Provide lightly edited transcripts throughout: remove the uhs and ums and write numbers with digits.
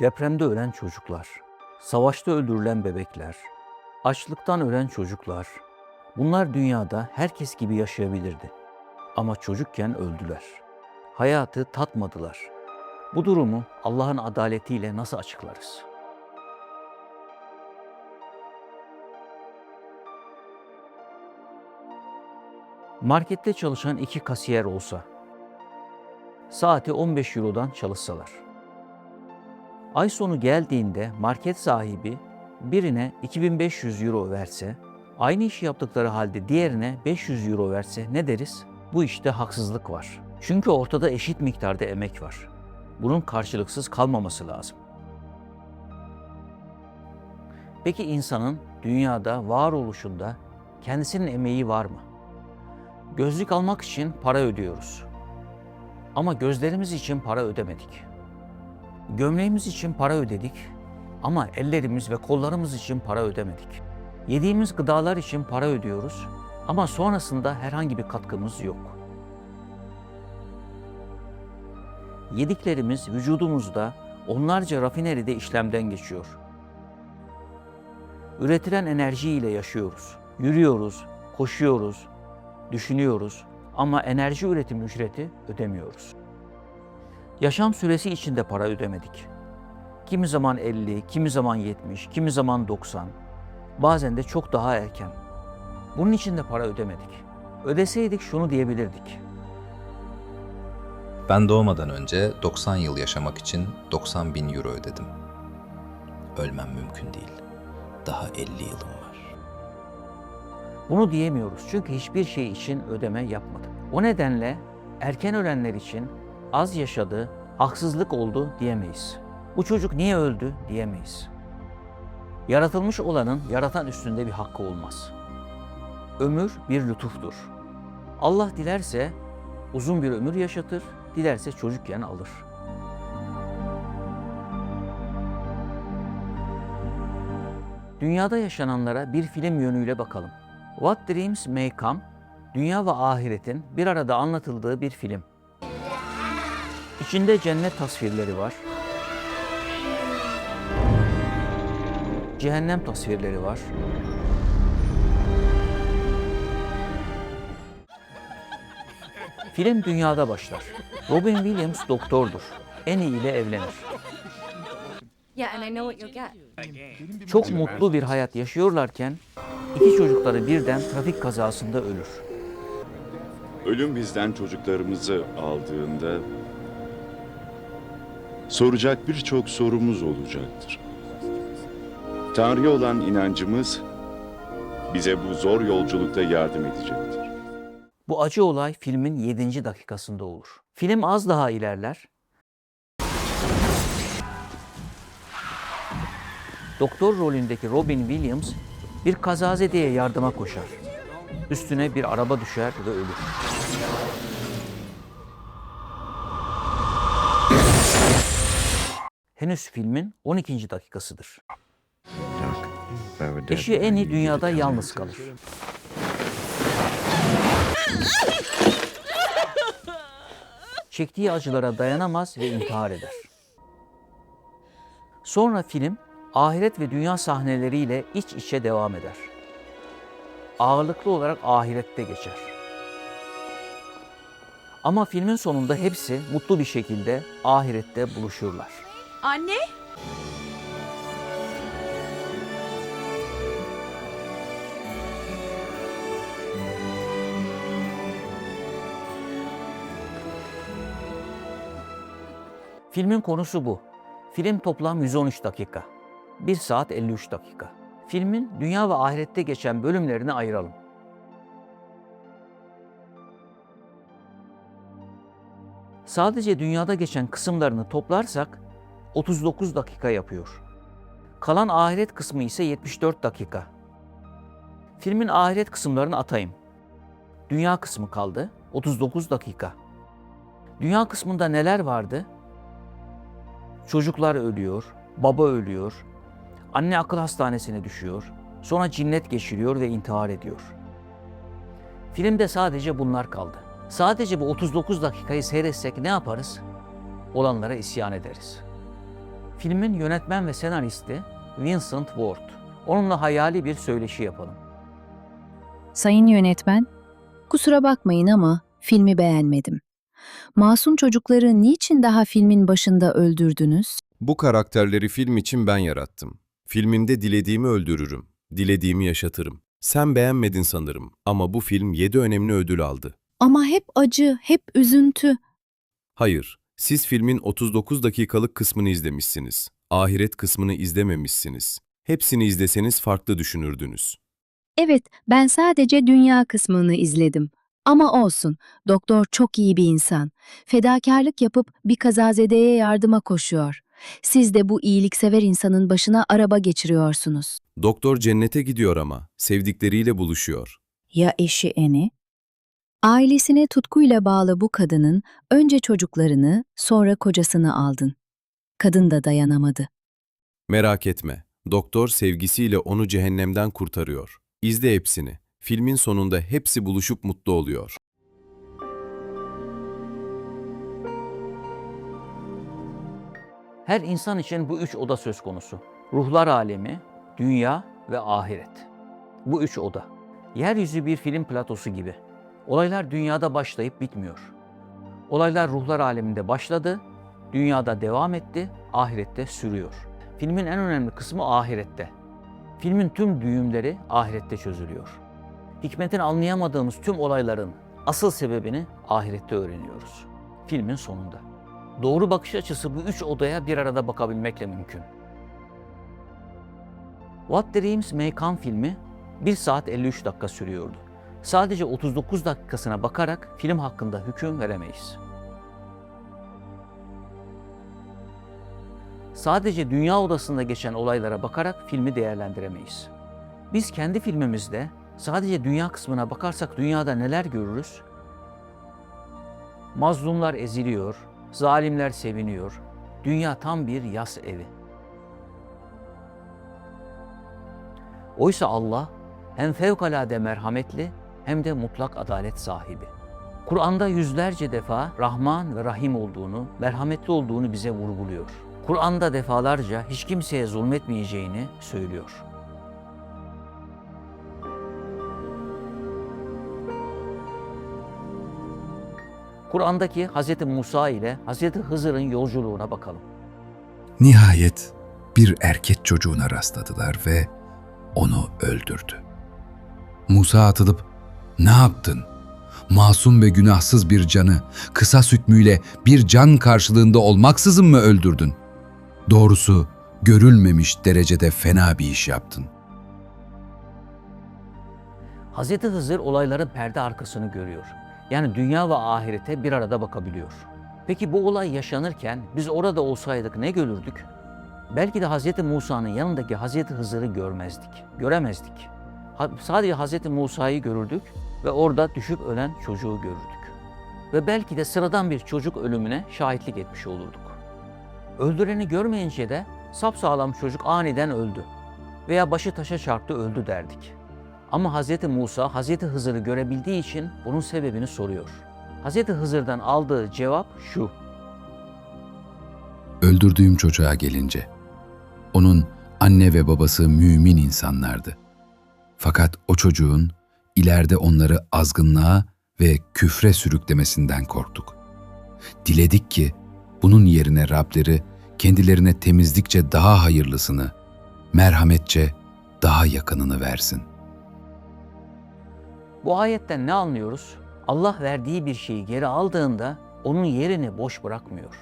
Depremde ölen çocuklar, savaşta öldürülen bebekler, açlıktan ölen çocuklar, bunlar dünyada herkes gibi yaşayabilirdi. Ama çocukken öldüler. Hayatı tatmadılar. Bu durumu Allah'ın adaletiyle nasıl açıklarız? Markette çalışan 2 kasiyer olsa, saati 15 Euro'dan çalışsalar. Ay sonu geldiğinde market sahibi birine 2500 euro verse, aynı işi yaptıkları halde diğerine 500 euro verse ne deriz? Bu işte haksızlık var. Çünkü ortada eşit miktarda emek var. Bunun karşılıksız kalmaması lazım. Peki insanın dünyada varoluşunda kendisinin emeği var mı? Gözlük almak için para ödüyoruz. Ama gözlerimiz için para ödemedik. Gömleğimiz için para ödedik ama ellerimiz ve kollarımız için para ödemedik. Yediğimiz gıdalar için para ödüyoruz ama sonrasında herhangi bir katkımız yok. Yediklerimiz vücudumuzda onlarca rafineride işlemden geçiyor. Üretilen enerjiyle yaşıyoruz. Yürüyoruz, koşuyoruz, düşünüyoruz ama enerji üretim ücreti ödemiyoruz. Yaşam süresi için de para ödemedik. Kimi zaman 50, kimi zaman 70, kimi zaman 90, bazen de çok daha erken. Bunun için de para ödemedik. Ödeseydik şunu diyebilirdik. Ben doğmadan önce 90 yıl yaşamak için 90.000 euro ödedim. Ölmem mümkün değil. Daha 50 yılım var. Bunu diyemiyoruz çünkü hiçbir şey için ödeme yapmadık. O nedenle erken ölenler için az yaşadı, haksızlık oldu diyemeyiz. Bu çocuk niye öldü diyemeyiz. Yaratılmış olanın yaratan üstünde bir hakkı olmaz. Ömür bir lütuftur. Allah dilerse uzun bir ömür yaşatır, dilerse çocukken alır. Dünyada yaşananlara bir film yönüyle bakalım. What Dreams May Come, dünya ve ahiretin bir arada anlatıldığı bir film. İçinde cennet tasvirleri var. Cehennem tasvirleri var. Film dünyada başlar. Robin Williams doktordur. Annie ile evlenir. Yeah, and I know what you'll get. Çok mutlu bir hayat yaşıyorlarken iki çocukları birden trafik kazasında ölür. Ölüm bizden çocuklarımızı aldığında soracak birçok sorumuz olacaktır. Tanrı'ya olan inancımız bize bu zor yolculukta yardım edecektir. Bu acı olay filmin 7. dakikasında olur. Film az daha ilerler. Doktor rolündeki Robin Williams bir kazazedeye yardıma koşar. Üstüne bir araba düşer ve ölür. Henüz filmin 12. dakikasıdır. Eşi Annie dünyada yalnız kalır. Çektiği acılara dayanamaz ve intihar eder. Sonra film ahiret ve dünya sahneleriyle iç içe devam eder. Ağırlıklı olarak ahirette geçer. Ama filmin sonunda hepsi mutlu bir şekilde ahirette buluşurlar. Anne? Filmin konusu bu. Film toplam 113 dakika. 1 saat 53 dakika. Filmin dünya ve ahirette geçen bölümlerini ayıralım. Sadece dünyada geçen kısımlarını toplarsak 39 dakika yapıyor. Kalan ahiret kısmı ise 74 dakika. Filmin ahiret kısımlarını atayım. Dünya kısmı kaldı, 39 dakika. Dünya kısmında neler vardı? Çocuklar ölüyor, baba ölüyor, anne akıl hastanesine düşüyor, sonra cinnet geçiriyor ve intihar ediyor. Filmde sadece bunlar kaldı. Sadece bu 39 dakikayı seyretsek ne yaparız? Olanlara isyan ederiz. Filmin yönetmen ve senaristi Vincent Ward. Onunla hayali bir söyleşi yapalım. Sayın yönetmen, kusura bakmayın ama filmi beğenmedim. Masum çocukları niçin daha filmin başında öldürdünüz? Bu karakterleri film için ben yarattım. Filmimde dilediğimi öldürürüm, dilediğimi yaşatırım. Sen beğenmedin sanırım ama bu film 7 önemli ödül aldı. Ama hep acı, hep üzüntü. Hayır, siz filmin 39 dakikalık kısmını izlemişsiniz. Ahiret kısmını izlememişsiniz. Hepsini izleseniz farklı düşünürdünüz. Evet, ben sadece dünya kısmını izledim. Ama olsun, doktor çok iyi bir insan. Fedakarlık yapıp bir kazazedeye yardıma koşuyor. Siz de bu iyiliksever insanın başına araba geçiriyorsunuz. Doktor cennete gidiyor ama sevdikleriyle buluşuyor. Ya eşi Eni? Ailesine tutkuyla bağlı bu kadının önce çocuklarını, sonra kocasını aldın. Kadın da dayanamadı. Merak etme, doktor sevgisiyle onu cehennemden kurtarıyor. İzle hepsini. Filmin sonunda hepsi buluşup mutlu oluyor. Her insan için bu üç oda söz konusu. Ruhlar alemi, dünya ve ahiret. Bu üç oda. Yeryüzü bir film platosu gibi. Olaylar dünyada başlayıp bitmiyor. Olaylar ruhlar aleminde başladı, dünyada devam etti, ahirette sürüyor. Filmin en önemli kısmı ahirette. Filmin tüm düğümleri ahirette çözülüyor. Hikmetini anlayamadığımız tüm olayların asıl sebebini ahirette öğreniyoruz. Filmin sonunda. Doğru bakış açısı bu üç odaya bir arada bakabilmekle mümkün. What Dreams May Come filmi 1 saat 53 dakika sürüyordu. Sadece 39 dakikasına bakarak film hakkında hüküm veremeyiz. Sadece dünya odasında geçen olaylara bakarak filmi değerlendiremeyiz. Biz kendi filmimizde sadece dünya kısmına bakarsak dünyada neler görürüz? Mazlumlar eziliyor, zalimler seviniyor. Dünya tam bir yas evi. Oysa Allah hem fevkalade merhametli hem de mutlak adalet sahibi. Kur'an'da yüzlerce defa Rahman ve Rahim olduğunu, merhametli olduğunu bize vurguluyor. Kur'an'da defalarca hiç kimseye zulmetmeyeceğini söylüyor. Kur'an'daki Hz. Musa ile Hz. Hızır'ın yolculuğuna bakalım. Nihayet bir erkek çocuğuna rastladılar ve onu öldürdü. Musa atılıp, "Ne yaptın? Masum ve günahsız bir canı kısas hükmüyle bir can karşılığında olmaksızın mı öldürdün? Doğrusu görülmemiş derecede fena bir iş yaptın." Hz. Hızır olayların perde arkasını görüyor. Yani dünya ve ahirete bir arada bakabiliyor. Peki bu olay yaşanırken biz orada olsaydık ne görürdük? Belki de Hz. Musa'nın yanındaki Hz. Hızır'ı göremezdik. Sadece Hz. Musa'yı görürdük ve orada düşüp ölen çocuğu görürdük. Ve belki de sıradan bir çocuk ölümüne şahitlik etmiş olurduk. Öldüreni görmeyince de sapsağlam çocuk aniden öldü veya başı taşa çarptı öldü derdik. Ama Hz. Musa, Hz. Hızır'ı görebildiği için bunun sebebini soruyor. Hz. Hızır'dan aldığı cevap şu: Öldürdüğüm çocuğa gelince, onun anne ve babası mümin insanlardı. Fakat o çocuğun ileride onları azgınlığa ve küfre sürüklemesinden korktuk. Diledik ki bunun yerine Rableri kendilerine temizlikçe daha hayırlısını, merhametçe daha yakınını versin. Bu ayetten ne anlıyoruz? Allah verdiği bir şeyi geri aldığında onun yerini boş bırakmıyor.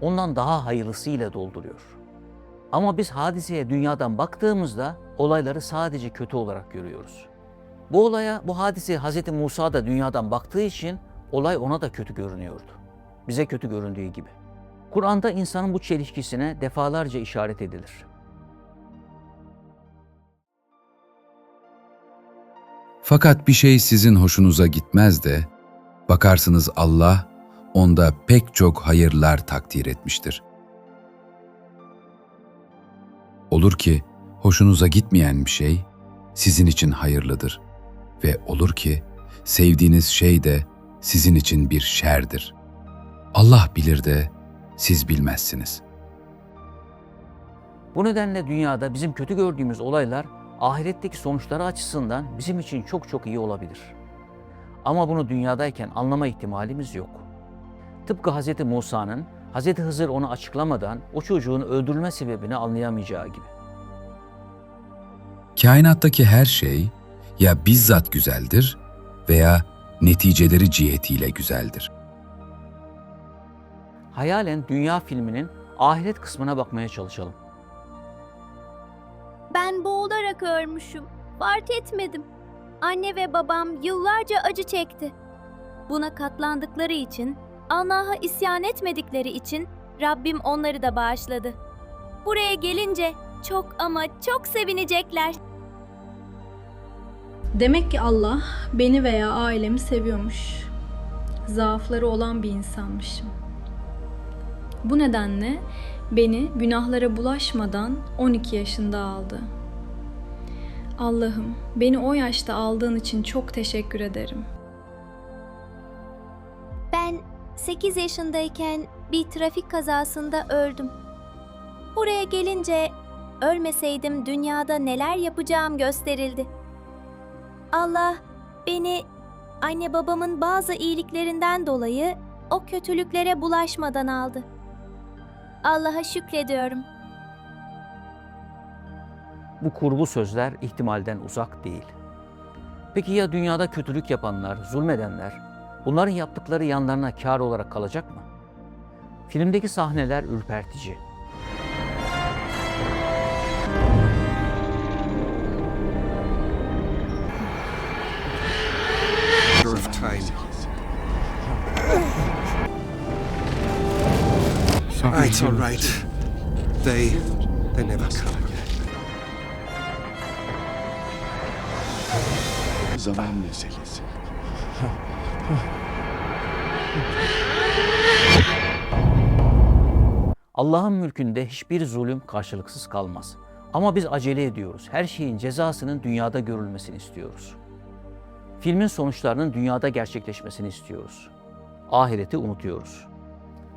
Ondan daha hayırlısıyla dolduruyor. Ama biz hadiseye dünyadan baktığımızda olayları sadece kötü olarak görüyoruz. Bu hadiseye Hz. Musa da dünyadan baktığı için olay ona da kötü görünüyordu. Bize kötü göründüğü gibi. Kur'an'da insanın bu çelişkisine defalarca işaret edilir. Fakat bir şey sizin hoşunuza gitmez de, bakarsınız Allah onda pek çok hayırlar takdir etmiştir. Olur ki hoşunuza gitmeyen bir şey sizin için hayırlıdır ve olur ki sevdiğiniz şey de sizin için bir şerdir. Allah bilir de siz bilmezsiniz. Bu nedenle dünyada bizim kötü gördüğümüz olaylar ahiretteki sonuçları açısından bizim için çok çok iyi olabilir. Ama bunu dünyadayken anlama ihtimalimiz yok. Tıpkı Hz. Musa'nın Hz. Hızır onu açıklamadan o çocuğun öldürülme sebebini anlayamayacağı gibi. Kainattaki her şey ya bizzat güzeldir veya neticeleri cihetiyle güzeldir. Hayalen dünya filminin ahiret kısmına bakmaya çalışalım. Ben boğularak ölmüşüm. Fark etmedim. Anne ve babam yıllarca acı çekti. Buna katlandıkları için, Allah'a isyan etmedikleri için Rabbim onları da bağışladı. Buraya gelince çok ama çok sevinecekler. Demek ki Allah beni veya ailemi seviyormuş. Zaafları olan bir insanmışım. Bu nedenle beni günahlara bulaşmadan 12 yaşında aldı. Allah'ım, beni o yaşta aldığın için çok teşekkür ederim. Ben 8 yaşındayken bir trafik kazasında öldüm. Buraya gelince ölmeseydim dünyada neler yapacağım gösterildi. Allah beni anne babamın bazı iyiliklerinden dolayı o kötülüklere bulaşmadan aldı. Allah'a şükrediyorum. Bu kurgu sözler ihtimalden uzak değil. Peki ya dünyada kötülük yapanlar, zulmedenler, bunların yaptıkları yanlarına kâr olarak kalacak mı? Filmdeki sahneler ürpertici. of time. It's all right. They never come. Zaman meselesi. Allah'ın mülkünde hiçbir zulüm karşılıksız kalmaz. Ama biz acele ediyoruz. Her şeyin cezasının dünyada görülmesini istiyoruz. Filmin sonuçlarının dünyada gerçekleşmesini istiyoruz. Ahireti unutuyoruz.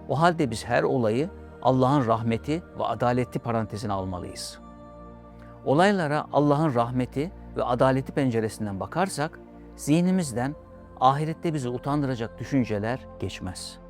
O halde biz her olayı Allah'ın rahmeti ve adaleti parantezine almalıyız. Olaylara Allah'ın rahmeti ve adaleti penceresinden bakarsak, zihnimizden ahirette bizi utandıracak düşünceler geçmez.